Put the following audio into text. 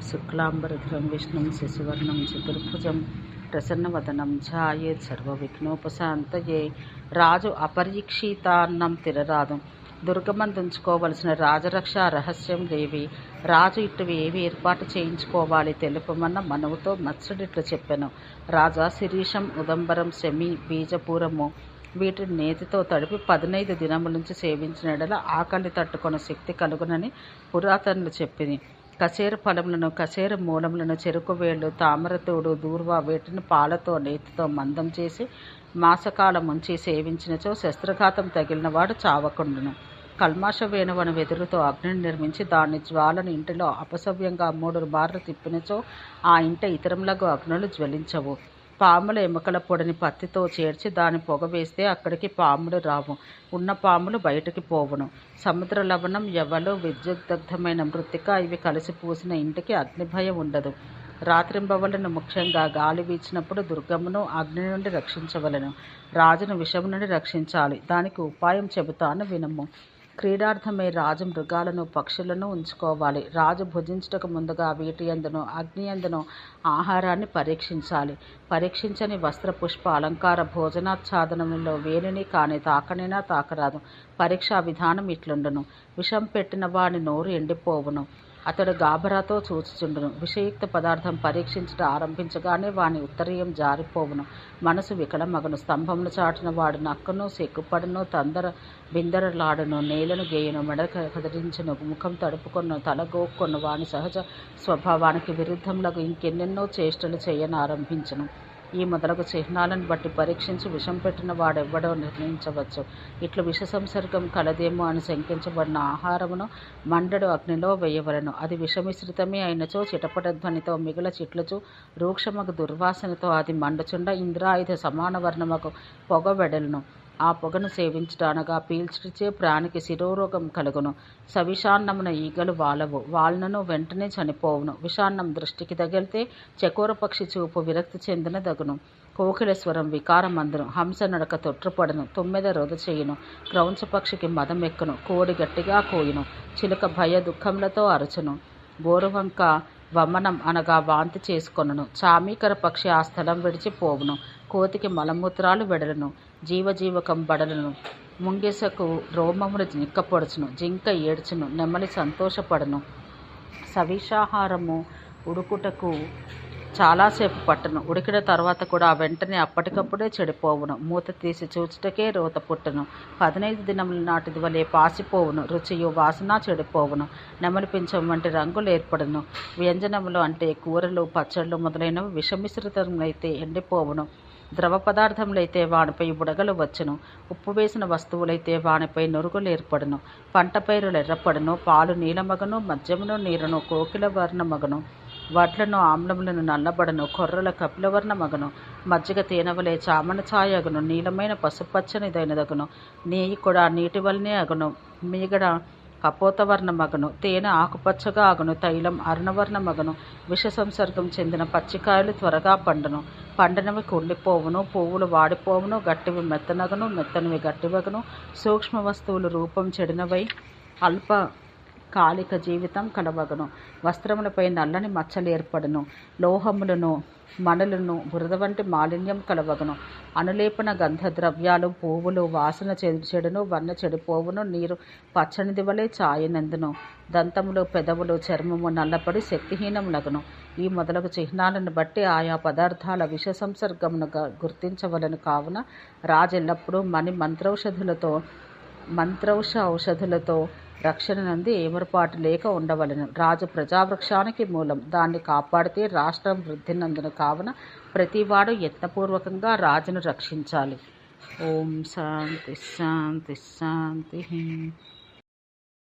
శుక్లాంబరధరం విష్ణుం శశివర్ణం చతుర్భుజం ప్రసన్నవదనం ఛాయేత్ సర్వవిఘ్నోపశాంతయే. రాజు అపరీక్షితాన్నం తినరాదు, దుర్గమందుంచుకోవలసిన రాజరక్ష రహస్యం లేవి. రాజు ఇటువి ఏవి ఏర్పాటు చేయించుకోవాలి తెలుపమన్న మనవుతో మత్స్యుడిట్లు చెప్పెను. రాజా శిరీషం ఉదంబరం శమి బీజపూరము వీటిని నేతితో తడిపి 15 దినముల నుంచి సేవించిన ఎడల ఆకలి తట్టుకొన శక్తి కలుగునని పురాతనులు చెప్పింది. కసేర ఫలములను, కసేర మూలములను, చెరుకు వేళ్ళు, తామరతోడు, దూర్వా వీటిని పాలతో నేతితో మందం చేసి మాసకాలం ఉంచి సేవించినచో శస్త్రఘాతం తగిలిన వాడు చావకుండును. కల్మాష వేణువను వెదురుతో అగ్నిని నిర్మించి దాని జ్వాలను ఇంటిలో అపసవ్యంగా 3 బార్లు తిప్పినచో ఆ ఇంట ఇతరములకు అగ్నులు జ్వలించవు. పాముల ఎముకల పొడిని పత్తితో చేర్చి దాని పొగ వేస్తే అక్కడికి పాములు రావు, ఉన్న పాములు బయటికి పోవును. సముద్ర లవణం, ఎవలు, విద్యుద్దగ్ధమైన మృత్తిక ఇవి కలిసి పూసిన ఇంటికి అగ్నిభయం ఉండదు. రాత్రింబవలను ముఖ్యంగా గాలి వీచినప్పుడు దుర్గమును అగ్ని నుండి రక్షించవలను. రాజును విషము నుండి రక్షించాలి. దానికి ఉపాయం చెబుతాను వినము. క్రీడార్థమై రాజు మృగాలను, పక్షులను ఉంచుకోవాలి. రాజు భుజించుటకు ముందుగా వీటి యందును అగ్ని యందును ఆహారాన్ని పరీక్షించాలి. పరీక్షించని వస్త్ర, పుష్ప, అలంకార, భోజనాచ్ఛాదనములలో వేనిని కాని తాకనైనా తాకరాదు. పరీక్షా విధానం ఇట్లుండును. విషం పెట్టిన వాని నోరు ఎండిపోవును, అతడు గాబరాతో చూచుచుండును. విషయుక్త పదార్థం పరీక్షించుట ఆరంభించగానే వాని ఉత్తరీయం జారిపోవును, మనసు వికలమగను. స్తంభమును చాటున వాడు నక్కును, సిగ్గుపడును, బిందరలాడును, నేలను గేయును, మెడ కదిలించును, ముఖం తడుపుకొను, తల గోక్కొను. వాని సహజ స్వభావానికి విరుద్ధములకు ఇంకెన్నెన్నో చేష్టలు చేయనారంభించును. ఈ మొదలగు చిహ్నాలను బట్టి పరీక్షించి విషం పెట్టిన వాడెవ్వడో నిర్ణయించవచ్చు. ఇట్లు విష సంసర్గం కలదేమో అని శంకించబడిన ఆహారమును మండడు అగ్నిలో వేయవలను. అది విషమిశ్రితమే అయినచో చిటపట ధ్వనితో మిగుల చిట్లుచు రూక్షమగు దుర్వాసనతో అది మండుచుండ ఇంద్రాయుధ సమాన వర్ణమగు పొగ వెడలును. ఆ పొగను సేవించుట అనగా పీల్చుటచే ప్రాణికి శిరోరోగం కలుగును. సవిషాన్నమున ఈగలు వాలవు, వాళ్లను వెంటనే చనిపోవును. విషాన్నం దృష్టికి తగిలితే చకోర పక్షి చూపు విరక్తి చెందిన దగును. కోకిల స్వరం వికారమందును, హంస నడక తొట్టుపడును, తుమ్మెద రొద చేయును, క్రౌంచ పక్షికి మదమెక్కును, కోడి గట్టిగా కోయును, చిలుక భయ దుఃఖములతో అరుచును, గోరువంక వమనం అనగా వాంతి చేసుకొనును, చామీకర పక్షి ఆ స్థలం విడిచిపోవును, కోతికి మలమూత్రాలు వెడలను, జీవజీవకం బడలను, ముంగిసకు రోమములు నిక్కపొడుచును, జింక ఏడ్చును, నెమలి సంతోషపడును. సవిషాహారము ఉడుకుటకు చాలాసేపు పట్టును, ఉడికిన తర్వాత కూడా వెంటనే అప్పటికప్పుడే చెడిపోవును. మూత తీసి చూచుటకే రోత పుట్టును. 15 దినముల నాటిది వలె పాసిపోవును. రుచియు వాసన చెడిపోవును. నెమలి పింఛం వంటి రంగులు ఏర్పడును. వ్యంజనములు అంటే కూరలు, పచ్చళ్ళు మొదలైనవి విషమిశ్రితములైతే ఎండిపోవును. ద్రవ పదార్థములైతే వానిపై బుడగలు వచ్చును. ఉప్పు వేసిన వస్తువులైతే వానిపై నురుగులు ఏర్పడును. పంట పైరులు ఎర్రపడును, పాలు నీలమగను, మద్యమును నీరును కోకిల వర్ణమగను, వడ్లను ఆమ్లములను నల్లబడను, కొర్రల కపిలవర్ణ మగను, మజ్జిగ తేనెవలే చామన ఛాయగును, నీలమైన పసుపచ్చనిదైనదగును, నేయి కూడా నీటి వలనే అగును, మీగడ కపోతవర్ణ మగను, తేనె ఆకుపచ్చగా అగును, తైలం అరుణవర్ణ మగను. విష సంసర్గం చెందిన పచ్చికాయలు త్వరగా పండును, పండినవి కుళ్ళిపోవును, పువ్వులు వాడిపోవును, గట్టివి మెత్తనగను, మెత్తనివి గట్టివగను. సూక్ష్మ వస్తువులు రూపం చెడినవై అల్ప కాలిక జీవితం కలవగను. వస్త్రములపై నల్లని మచ్చలు ఏర్పడును, లోహములను, మణులను, బురద వంటి మాలిన్యం కలవగను. అనులేపన గంధద్రవ్యాలు, పువ్వులు వాసన చెడును, వన్న చెడిపోవును, నీరు పచ్చనిది వలె ఛాయనందును, దంతములు, పెదవులు, చర్మము నల్లపడి శక్తిహీనములగును. ఈ మొదలగు చిహ్నాలను బట్టి ఆయా పదార్థాల విష సంసర్గమును గుర్తించవలను. కావున రాజెల్లప్పుడూ ఔషధులతో రక్షణ నంది ఏమరపాటు లేక ఉండవలను. రాజు ప్రజావృక్షానికి మూలం, దాన్ని కాపాడితే రాష్ట్రం వృద్ధి నందును. కావున ప్రతివాడు యత్నపూర్వకంగా రాజును రక్షించాలి. ఓం శాంతి శాంతి శాంతి.